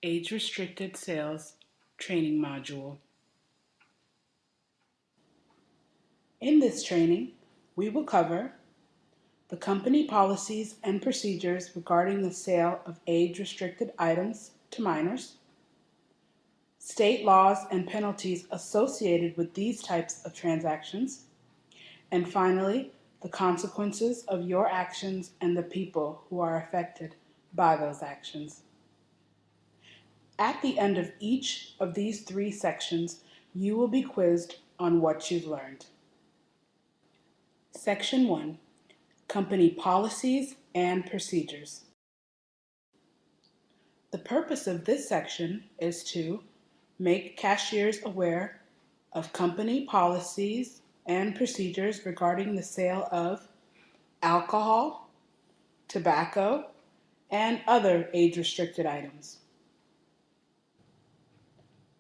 Age-restricted sales training module. In this training, we will cover the company policies and procedures regarding the sale of age-restricted items to minors, state laws and penalties associated with these types of transactions, and finally, the consequences of your actions and the people who are affected by those actions. At the end of each of these 3 sections, you will be quizzed on what you've learned. Section 1, Company Policies and Procedures. The purpose of this section is to make cashiers aware of company policies and procedures regarding the sale of alcohol, tobacco, and other age-restricted items.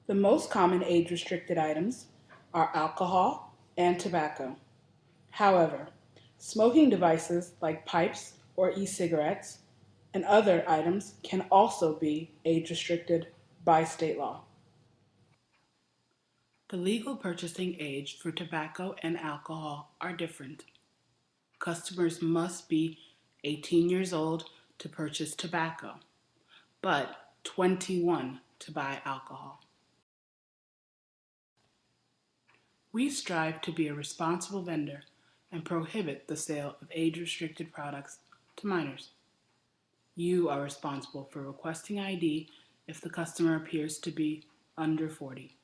The most common age-restricted items are alcohol and tobacco. However, smoking devices like pipes or e-cigarettes and other items can also be age-restricted by state law. The legal purchasing age for tobacco and alcohol are different. Customers must be 18 years old to purchase tobacco, but 21 to buy alcohol. We strive to be a responsible vendor and prohibit the sale of age-restricted products to minors. You are responsible for requesting ID if the customer appears to be under 40,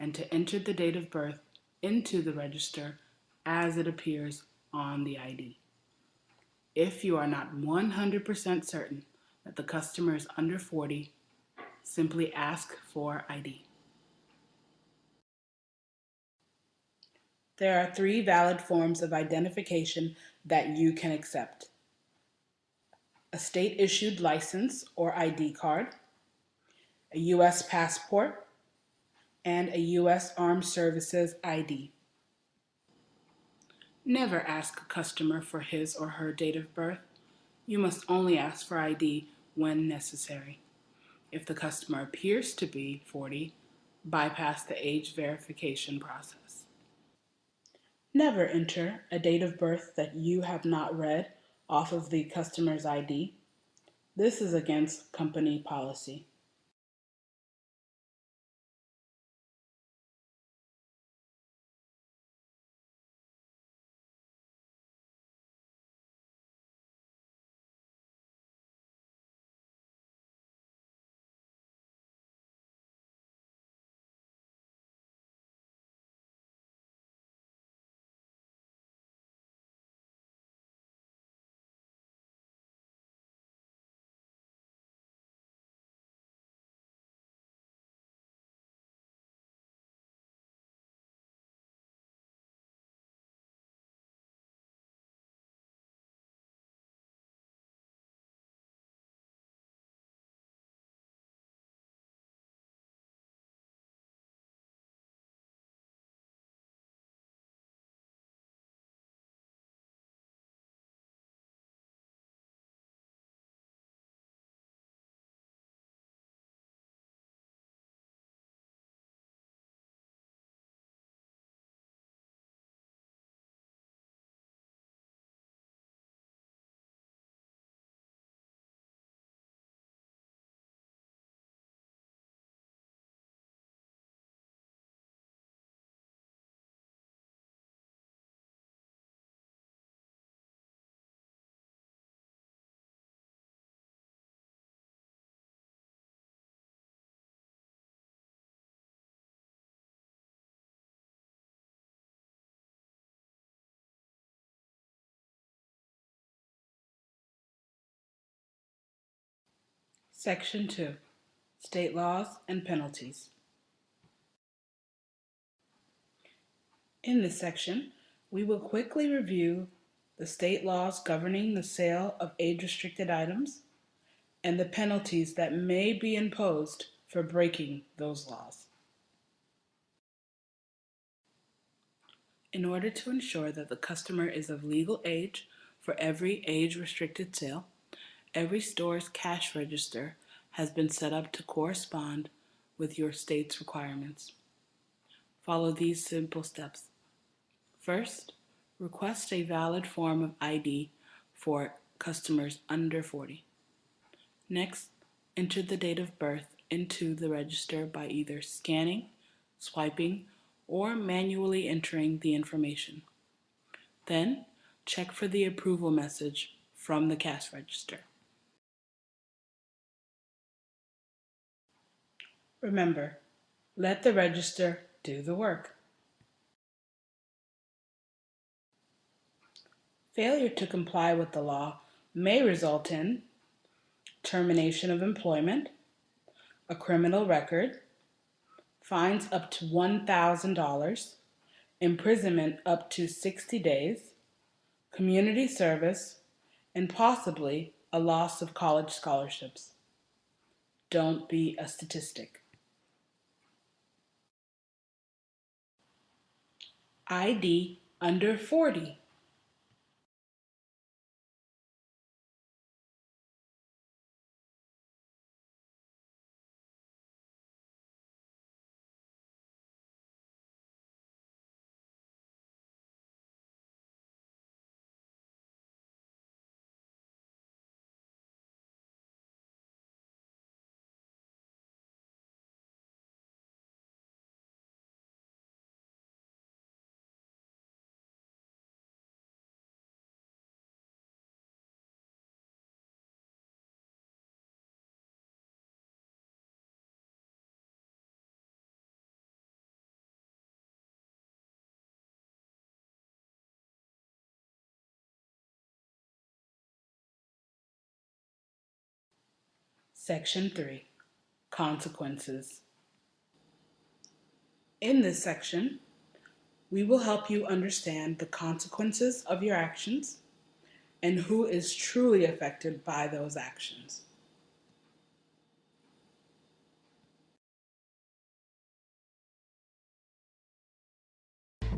and to enter the date of birth into the register as it appears on the ID. If you are not 100% certain that the customer is under 40, simply ask for ID. There are 3 valid forms of identification that you can accept: a state-issued license or ID card, a U.S. passport, and a U.S. Armed Services ID. Never ask a customer for his or her date of birth. You must only ask for ID when necessary. If the customer appears to be 40, bypass the age verification process. Never enter a date of birth that you have not read off of the customer's ID. This is against company policy. Section 2, State Laws and Penalties. In this section, we will quickly review the state laws governing the sale of age-restricted items and the penalties that may be imposed for breaking those laws. In order to ensure that the customer is of legal age for every age-restricted sale, every store's cash register has been set up to correspond with your state's requirements. Follow these simple steps. First, request a valid form of ID for customers under 40. Next, enter the date of birth into the register by either scanning, swiping, or manually entering the information. Then, check for the approval message from the cash register. Remember, let the register do the work. Failure to comply with the law may result in termination of employment, a criminal record, fines up to $1,000, imprisonment up to 60 days, community service, and possibly a loss of college scholarships. Don't be a statistic. ID under 40. Section 3. Consequences. In this section, we will help you understand the consequences of your actions and who is truly affected by those actions.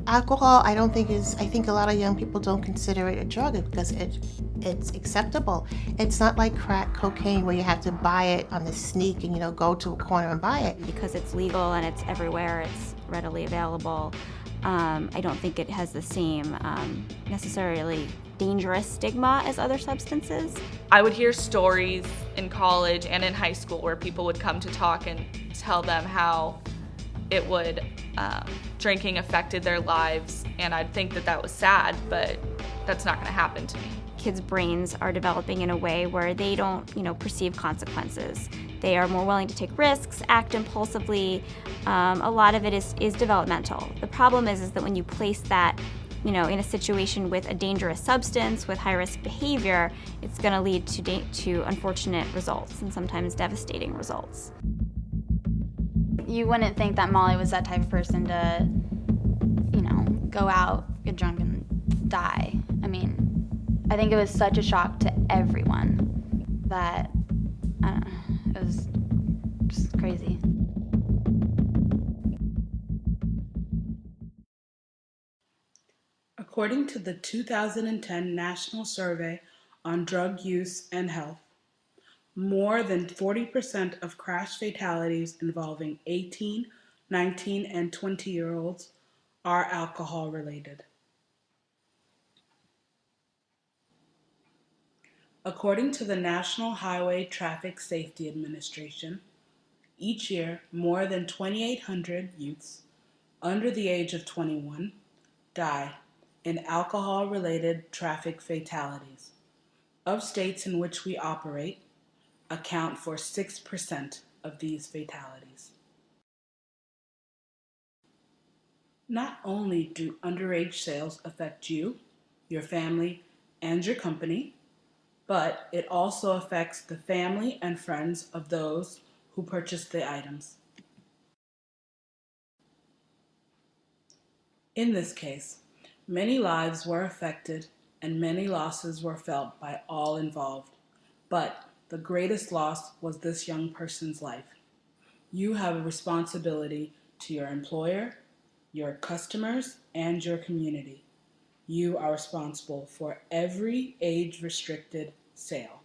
Alcohol, I don't think I think a lot of young people don't consider it a drug because it's acceptable. It's not like crack cocaine where you have to buy it on the sneak and, go to a corner and buy it. Because it's legal and it's everywhere, it's readily available. I don't think it has the same necessarily dangerous stigma as other substances. I would hear stories in college and in high school where people would come to talk and tell them how drinking affected their lives, and I'd think that was sad, but that's not going to happen to me. Kids' brains are developing in a way where they don't, perceive consequences. They are more willing to take risks, act impulsively. A lot of it is developmental. The problem is that when you place that, in a situation with a dangerous substance, with high-risk behavior, it's going to lead to unfortunate results and sometimes devastating results. You wouldn't think that Molly was that type of person to, go out, get drunk, and die. I mean, I think it was such a shock to everyone that, it was just crazy. According to the 2010 National Survey on Drug Use and Health, more than 40% of crash fatalities involving 18, 19, and 20-year-olds are alcohol-related. According to the National Highway Traffic Safety Administration, each year more than 2,800 youths under the age of 21 die in alcohol-related traffic fatalities. Of states in which we operate, account for 6% of these fatalities. Not only do underage sales affect you, your family, and your company, but it also affects the family and friends of those who purchase the items. In this case, many lives were affected and many losses were felt by all involved, but the greatest loss was this young person's life. You have a responsibility to your employer, your customers, and your community. You are responsible for every age-restricted sale.